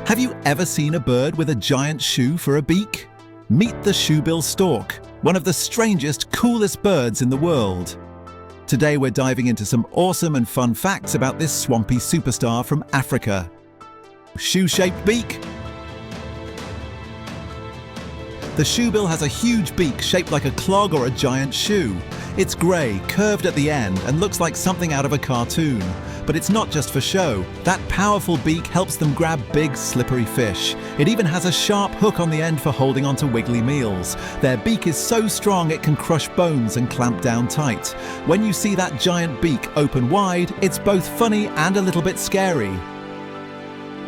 Have you ever seen a bird with a giant shoe for a beak? Meet the Shoebill Stork, one of the strangest, coolest birds in the world. Today we're diving into some awesome and fun facts about this swampy superstar from Africa. Shoe-shaped beak. The shoebill has a huge beak shaped like a clog or a giant shoe. It's grey, curved at the end, and looks like something out of a cartoon. But it's not just for show. That powerful beak helps them grab big, slippery fish. It even has a sharp hook on the end for holding onto wiggly meals. Their beak is so strong it can crush bones and clamp down tight. When you see that giant beak open wide, it's both funny and a little bit scary.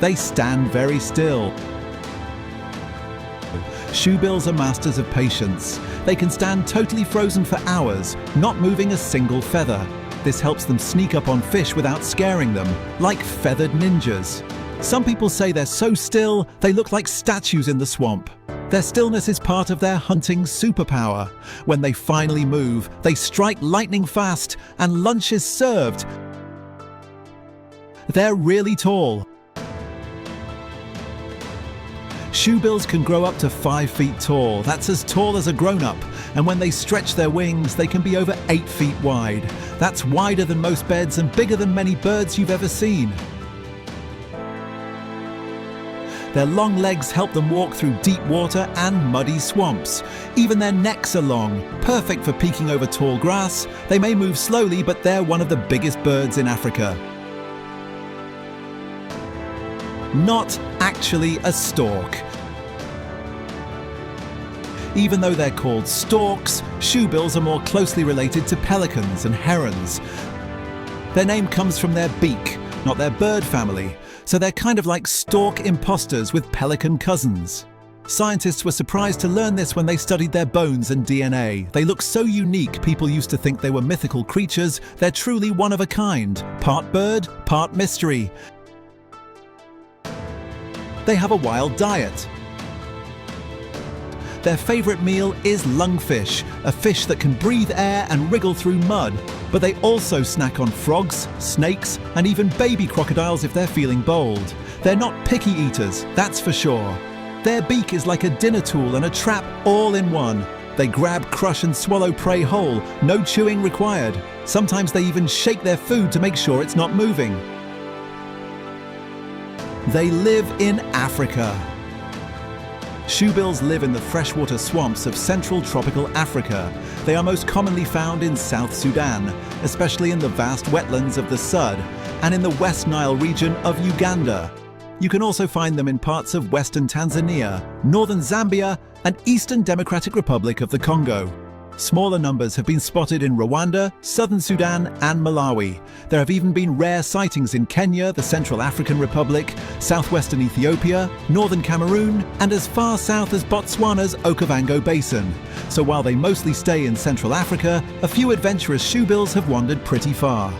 They stand very still. Shoebills are masters of patience. They can stand totally frozen for hours, not moving a single feather. This helps them sneak up on fish without scaring them, like feathered ninjas. Some people say they're so still, they look like statues in the swamp. Their stillness is part of their hunting superpower. When they finally move, they strike lightning fast, and lunch is served. They're really tall. Shoebills can grow up to 5 feet tall. That's as tall as a grown-up. And when they stretch their wings, they can be over 8 feet wide. That's wider than most beds and bigger than many birds you've ever seen. Their long legs help them walk through deep water and muddy swamps. Even their necks are long, perfect for peeking over tall grass. They may move slowly, but they're one of the biggest birds in Africa. Not actually a stork. Even though they're called storks, shoebills are more closely related to pelicans and herons. Their name comes from their beak, not their bird family, so they're kind of like stork imposters with pelican cousins. Scientists were surprised to learn this when they studied their bones and DNA. They look so unique, people used to think they were mythical creatures. They're truly one of a kind, part bird, part mystery. They have a wild diet. Their favorite meal is lungfish, a fish that can breathe air and wriggle through mud. But they also snack on frogs, snakes, and even baby crocodiles if they're feeling bold. They're not picky eaters, that's for sure. Their beak is like a dinner tool and a trap all in one. They grab, crush, and swallow prey whole, no chewing required. Sometimes they even shake their food to make sure it's not moving. They live in Africa. Shoebills live in the freshwater swamps of central tropical Africa. They are most commonly found in South Sudan, especially in the vast wetlands of the Sud, and in the West Nile region of Uganda. You can also find them in parts of western Tanzania, northern Zambia, and eastern Democratic Republic of the Congo. Smaller numbers have been spotted in Rwanda, southern Sudan, and Malawi. There have even been rare sightings in Kenya, the Central African Republic, southwestern Ethiopia, northern Cameroon, and as far south as Botswana's Okavango Basin. So while they mostly stay in Central Africa, a few adventurous shoebills have wandered pretty far.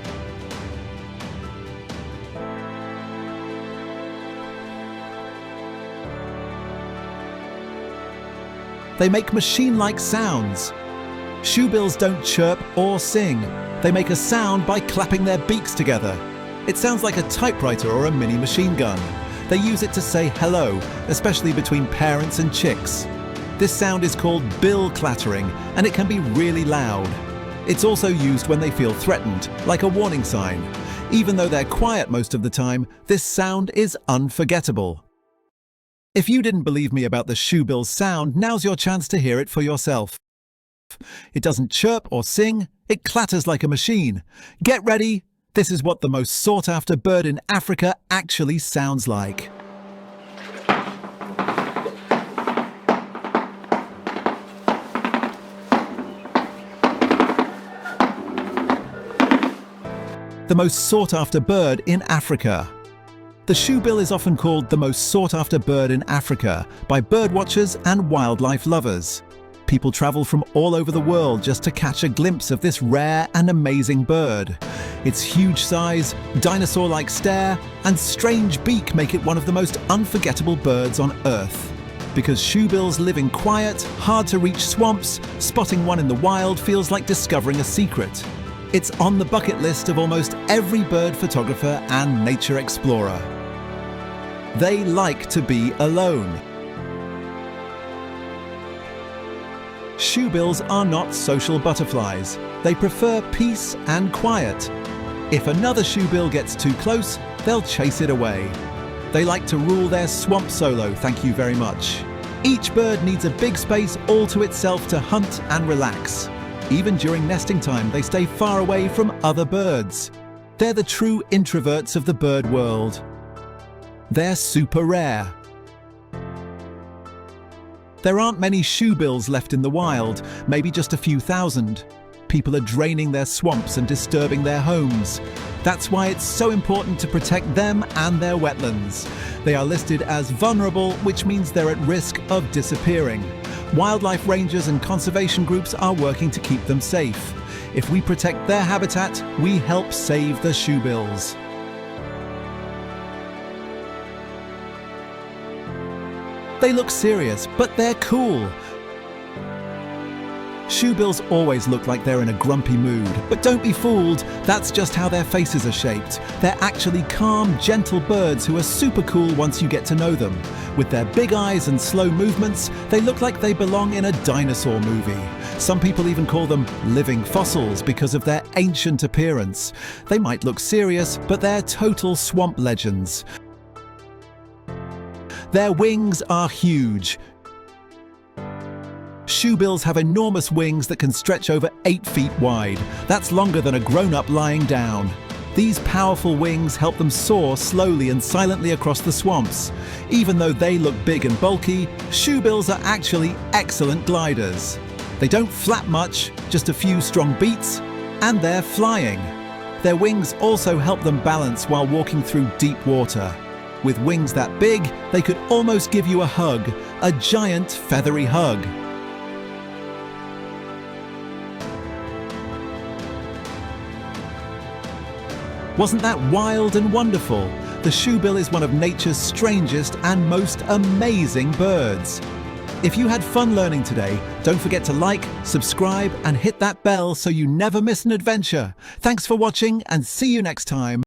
They make machine-like sounds. Shoebills don't chirp or sing. They make a sound by clapping their beaks together. It sounds like a typewriter or a mini machine gun. They use it to say hello, especially between parents and chicks. This sound is called bill clattering, and it can be really loud. It's also used when they feel threatened, like a warning sign. Even though they're quiet most of the time, this sound is unforgettable. If you didn't believe me about the shoebill's sound, now's your chance to hear it for yourself. It doesn't chirp or sing, it clatters like a machine. Get ready, this is what the most sought-after bird in Africa actually sounds like. The most sought-after bird in Africa. The shoebill is often called the most sought-after bird in Africa by birdwatchers and wildlife lovers. People travel from all over the world just to catch a glimpse of this rare and amazing bird. Its huge size, dinosaur-like stare, and strange beak make it one of the most unforgettable birds on Earth. Because shoebills live in quiet, hard-to-reach swamps, spotting one in the wild feels like discovering a secret. It's on the bucket list of almost every bird photographer and nature explorer. They like to be alone. Shoebills are not social butterflies. They prefer peace and quiet. If another shoebill gets too close, they'll chase it away. They like to rule their swamp solo, thank you very much. Each bird needs a big space all to itself to hunt and relax. Even during nesting time, they stay far away from other birds. They're the true introverts of the bird world. They're super rare. There aren't many shoebills left in the wild, maybe just a few thousand. People are draining their swamps and disturbing their homes. That's why it's so important to protect them and their wetlands. They are listed as vulnerable, which means they're at risk of disappearing. Wildlife rangers and conservation groups are working to keep them safe. If we protect their habitat, we help save the shoebills. They look serious, but they're cool. Shoebills always look like they're in a grumpy mood, but don't be fooled, that's just how their faces are shaped. They're actually calm, gentle birds who are super cool once you get to know them. With their big eyes and slow movements, they look like they belong in a dinosaur movie. Some people even call them living fossils because of their ancient appearance. They might look serious, but they're total swamp legends. Their wings are huge. Shoebills have enormous wings that can stretch over 8 feet wide. That's longer than a grown-up lying down. These powerful wings help them soar slowly and silently across the swamps. Even though they look big and bulky, shoebills are actually excellent gliders. They don't flap much, just a few strong beats, and they're flying. Their wings also help them balance while walking through deep water. With wings that big, they could almost give you a hug, a giant feathery hug. Wasn't that wild and wonderful? The shoebill is one of nature's strangest and most amazing birds. If you had fun learning today, don't forget to like, subscribe, and hit that bell so you never miss an adventure. Thanks for watching and see you next time.